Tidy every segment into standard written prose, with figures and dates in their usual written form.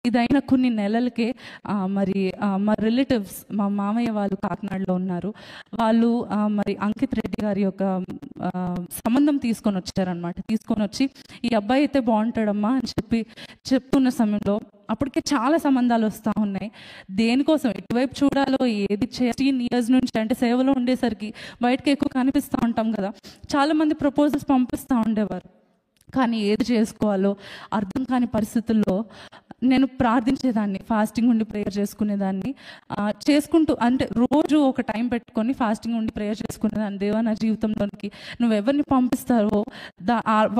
ఇదైన కొన్ని నెలలకే మరి మా రిలేటివ్స్, మా మామయ్య వాళ్ళు కాకినాడలో ఉన్నారు. వాళ్ళు మరి అంకిత్ రెడ్డి గారి యొక్క సంబంధం తీసుకొని వచ్చారనమాట. తీసుకొని వచ్చి ఈ అబ్బాయి అయితే బాగుంటాడమ్మా అని చెప్పుకున్న సమయంలో అప్పటికే చాలా సంబంధాలు వస్తూ ఉన్నాయి. దేనికోసం ఎటువైపు చూడాలో ఏది 16 years నుంచి అంటే సేవలో ఉండేసరికి బయటకు ఎక్కువ కనిపిస్తూ ఉంటాం కదా, చాలామంది ప్రపోజల్స్ పంపిస్తూ ఉండేవారు. కానీ ఏది చేసుకోవాలో అర్థం కాని పరిస్థితుల్లో నేను ప్రార్థించేదాన్ని, ఫాస్టింగ్ ఉండి ప్రేయర్ చేసుకునేదాన్ని. చేసుకుంటూ అంటే రోజు ఒక టైం పెట్టుకొని ఫాస్టింగ్ ఉండి ప్రేయర్ చేసుకునేదాన్ని. దేవా, నా జీవితంలోనికి నువ్వెవరిని పంపిస్తావో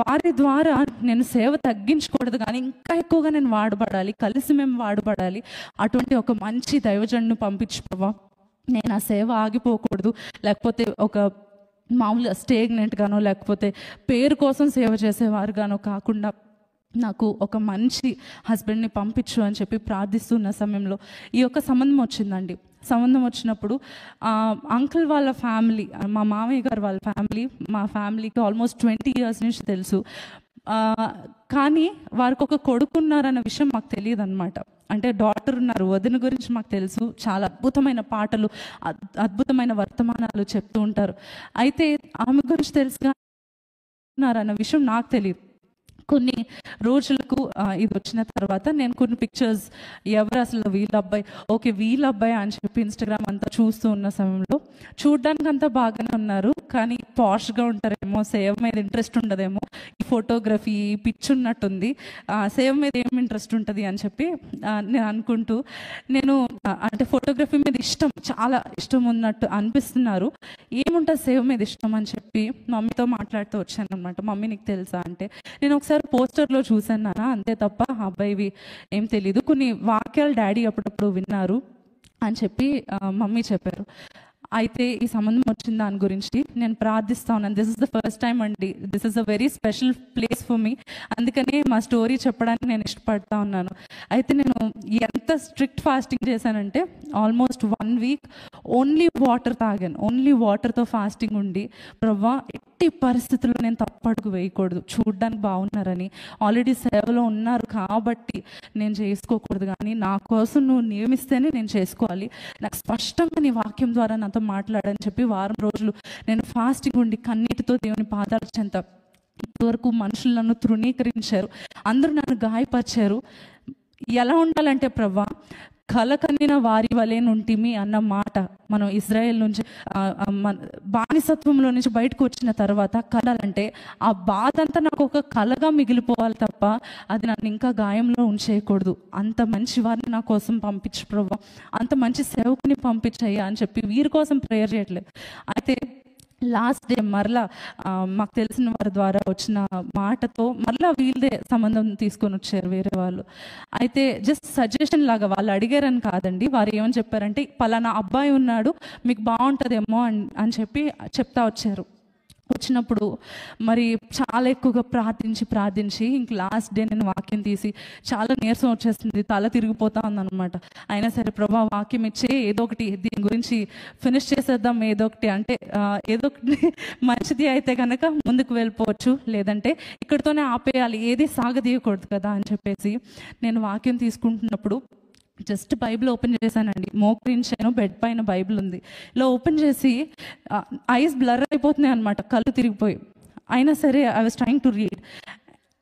వారి ద్వారా నేను సేవ తగ్గించకూడదు, కానీ ఇంకా ఎక్కువగా నేను వాడబడాలి, కలిసి మేము వాడబడాలి. అటువంటి ఒక మంచి దైవజనుని పంపించు ప్రభా. నేను ఆ సేవ ఆగిపోకూడదు, లేకపోతే ఒక మామూలుగా స్టేగ్నెంట్గానో లేకపోతే పేరు కోసం సేవ చేసేవారుగానో కాకుండా నాకు ఒక మంచి హస్బెండ్ని పంపించు అని చెప్పి ప్రార్థిస్తున్న సమయంలో ఈ యొక్క సంబంధం వచ్చిందండి. సంబంధం వచ్చినప్పుడు అంకుల్ వాళ్ళ ఫ్యామిలీ, మా మామయ్య గారు వాళ్ళ ఫ్యామిలీ, మా ఫ్యామిలీకి ఆల్మోస్ట్ 20 years నుంచి తెలుసు. కానీ వారికి ఒక కొడుకున్నారన్న విషయం మాకు తెలియదు అనమాట. అంటే డాటర్ ఉన్నారు, వదిన గురించి మాకు తెలుసు, చాలా అద్భుతమైన పాటలు, అద్భుతమైన వర్తమానాలు చెప్తూ ఉంటారు. అయితే ఆమె గురించి తెలుసుకున్నారన్న విషయం నాకు తెలియదు. కొన్ని రోజులకు ఇది వచ్చిన తర్వాత నేను కొన్ని పిక్చర్స్, ఎవరు అసలు వీళ్ళ అబ్బాయి, ఓకే వీళ్ళ అబ్బాయి అని చెప్పి ఇన్స్టాగ్రామ్ అంతా చూస్తూ ఉన్న సమయంలో చూడ్డానికి అంతా బాగానే ఉన్నారు, కానీ పాష్గా ఉంటారేమో, సేవ మీద ఇంట్రెస్ట్ ఉండదేమో, ఈ ఫోటోగ్రఫీ పిచ్ ఉన్నట్టుంది, సేవ మీద ఏం ఇంట్రెస్ట్ ఉంటుంది అని చెప్పి నేను అనుకుంటూ, నేను అంటే ఫోటోగ్రఫీ మీద ఇష్టం, చాలా ఇష్టం ఉన్నట్టు అనిపిస్తున్నారు, ఏముంటుంది సేవ మీద ఇష్టం అని చెప్పి మమ్మీతో మాట్లాడుతూ వచ్చాను అనమాట. మమ్మీ నీకు తెలుసా అంటే, నేను ఒకసారి పోస్టర్లో చూసాను నాన్న, అంతే తప్ప అబ్బాయివి ఏం తెలీదు, కొన్ని వాక్యాలు డాడీ అప్పుడప్పుడు విన్నారు అని చెప్పి మమ్మీ చెప్పారు. అయితే ఈ సంబంధం వచ్చిన దాని గురించి నేను ప్రార్థిస్తా ఉన్నాను. This is the first time అండి, this is a very special place for me. అందుకనే మా స్టోరీ చెప్పడానికి నేను ఇష్టపడతా ఉన్నాను. అయితే నేను ఎంత స్ట్రిక్ట్ ఫాస్టింగ్ చేశానంటే ఆల్మోస్ట్ 1 week ఓన్లీ వాటర్ తాగాను. ఓన్లీ వాటర్తో ఫాస్టింగ్ ఉండి, ప్రవ్వా ఎట్టి పరిస్థితుల్లో నేను తప్పడుగు వేయకూడదు, చూడ్డానికి బాగున్నారని, ఆల్రెడీ సేవలో ఉన్నారు కాబట్టి నేను చేసుకోకూడదు, కానీ నా కోసం నువ్వు నియమిస్తేనే నేను చేసుకోవాలి, నాకు స్పష్టంగా నీ వాక్యం ద్వారా నాతో మాట్లాడని చెప్పి వారం రోజులు నేను ఫాస్టింగ్ ఉండి కన్నీటితో దేవుని పాదాల చెంత, ఇంతవరకు మనుషులు నన్ను తృణీకరించారు, అందరూ నన్ను గాయపరిచారు. ఎలా ఉండాలంటే ప్రవ్వా, కలకనిన వారి వలె నుంటిమి అన్న మాట మనం ఇజ్రాయెల్ నుంచి బానిసత్వంలో నుంచి బయటకు వచ్చిన తర్వాత కలాలంటే ఆ బాధ అంతా నాకు ఒక కలగా మిగిలిపోవాలి తప్ప అది నన్ను ఇంకా గాయంలో ఉంచేయకూడదు. అంత మంచి వారిని నా కోసం పంపించు ప్రభా, అంత మంచి సేవకుని పంపించయ్యా అని చెప్పి వీరి కోసం ప్రేయర్ చేయట్లేదు. అయితే లాస్ట్ డే మరలా మాకు తెలిసిన వారి ద్వారా వచ్చిన మాటతో మరలా వీళ్ళదే సంబంధం తీసుకొని వచ్చారు వేరే వాళ్ళు. అయితే జస్ట్ సజెషన్ లాగా వాళ్ళు అడిగారని కాదండి, వారు ఏమని చెప్పారంటే పలానా అబ్బాయి ఉన్నాడు మీకు బాగుంటుందేమో అని చెప్పి చెప్తా వచ్చారు. వచ్చినప్పుడు మరి చాలా ఎక్కువగా ప్రార్థించి ఇంక లాస్ట్ డే నేను వాక్యం తీసి చాలా నీరసం వచ్చేస్తుంది, తల తిరిగిపోతా ఉందన్నమాట. అయినా సరే ప్రభా వాక్యం ఇచ్చే ఏదో ఒకటి దీని గురించి ఫినిష్ చేసేద్దాం, ఏదో ఒకటి అంటే ఏదో ఒకటి మంచిది అయితే కనుక ముందుకు వెళ్ళిపోవచ్చు, లేదంటే ఇక్కడితోనే ఆపేయాలి, ఏది సాగదీయకూడదు కదా అని చెప్పేసి నేను వాక్యం తీసుకుంటున్నప్పుడు జస్ట్ బైబిల్ ఓపెన్ చేశానండి, మోకరించాను, బెడ్ పైన బైబిల్ ఉంది, ఇలా ఓపెన్ చేసి ఐస్ బ్లర్ అయిపోతున్నాయి అనమాట, కళ్ళు తిరిగిపోయి. అయినా సరే I was trying to read.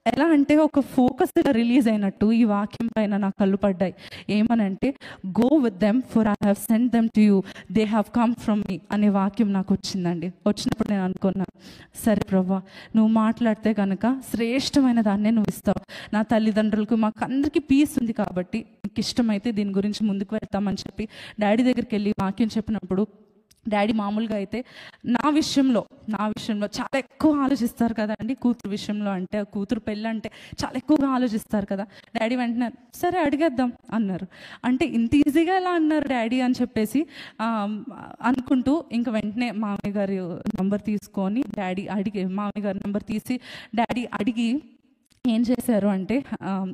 ఎలా అంటే ఒక ఫోకస్ రిలీజ్ అయినట్టు ఈ వాక్యం పైన నా కళ్ళు పడ్డాయి. ఏమనంటే go with them for I have sent them to you, they have come from మీ అనే వాక్యం నాకు వచ్చిందండి. వచ్చినప్పుడు నేను అనుకున్నాను, సరే ప్రభా నువ్వు మాట్లాడితే కనుక శ్రేష్టమైన దాన్నే నువ్వు ఇస్తావు, నా తల్లిదండ్రులకు మాకు అందరికీ పీస్ ఉంది కాబట్టి నీకు ఇష్టమైతే దీని గురించి ముందుకు వెళ్తామని చెప్పి డాడీ దగ్గరికి వెళ్ళి వాక్యం చెప్పినప్పుడు డాడీ మామూలుగా అయితే నా విషయంలో చాలా ఎక్కువ ఆలోచిస్తారు కదండి, కూతురు విషయంలో అంటే కూతురు పెళ్ళి అంటే చాలా ఎక్కువగా ఆలోచిస్తారు కదా. డాడీ వెంటనే సరే అడిగేద్దాం అన్నారు. అంటే ఇంత ఈజీగా ఎలా అన్నారు డాడీ అని చెప్పేసి అనుకుంటూ ఇంక వెంటనే మామయ్య గారి నెంబర్ తీసుకొని మామయ్య గారి నెంబర్ తీసి డాడీ అడిగి ఏం చేశారు అంటే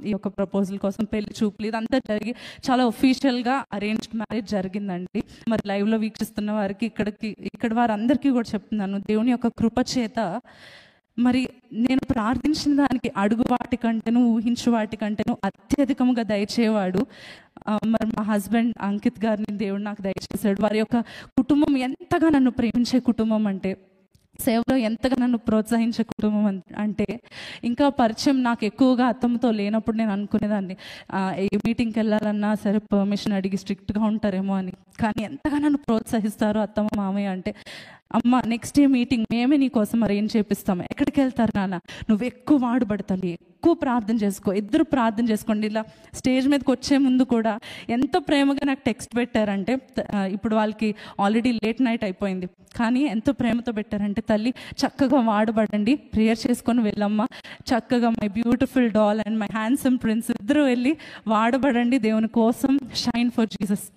ఈ యొక్క ప్రపోజల్ కోసం పెళ్లి చూపులు ఇదంతా జరిగి చాలా ఒఫీషియల్గా అరేంజ్డ్ మ్యారేజ్ జరిగిందండి. మరి లైవ్లో వీక్షిస్తున్న వారికి ఇక్కడ వారందరికీ కూడా చెప్తున్నాను, దేవుని యొక్క కృప చేత మరి నేను ప్రార్థించిన దానికి అడుగు వాటికంటేను ఊహించు వాటికంటేను అత్యధికముగా దయచేవాడు మరి మా హస్బెండ్ అంకిత్ గారిని దేవుడు నాకు దయచేశాడు. వారి యొక్క కుటుంబం ఎంతగా నన్ను ప్రేమించే కుటుంబం అంటే, సేవలో ఎంతగా నన్ను ప్రోత్సహించే కుటుంబం అంటే, ఇంకా పరిచయం నాకు ఎక్కువగా అత్తమ్మతో లేనప్పుడు నేను అనుకునేదాన్ని ఏ మీటింగ్కి వెళ్ళాలన్నా సరే పర్మిషన్ అడిగి స్ట్రిక్ట్గా ఉంటారేమో అని. కానీ ఎంతగా నన్ను ప్రోత్సహిస్తారో అత్తమ్మ మామయ్య అంటే, అమ్మ నెక్స్ట్ డే మీటింగ్ మేమే నీకోసం అరేంజ్ చేపిస్తాము, ఎక్కడికి వెళ్తారు నాన్న, నువ్వు ఎక్కువ వాడుబడతాలి, ఎక్కువ ప్రార్థన చేసుకో, ఇద్దరు ప్రార్థన చేసుకోండి. ఇలా స్టేజ్ మీదకి వచ్చే ముందు కూడా ఎంత ప్రేమగా నాకు టెక్స్ట్ పెట్టారంటే, ఇప్పుడు వాళ్ళకి ఆల్రెడీ లేట్ నైట్ అయిపోయింది కానీ ఎంతో ప్రేమతో పెట్టారంటే, తల్లి చక్కగా వాడబడండి, ప్రేయర్ చేసుకొని వెళ్ళమ్మా, చక్కగా my beautiful doll and my handsome prince ఇద్దరు వెళ్ళి వాడబడండి దేవుని కోసం, షైన్ ఫర్ జీసస్.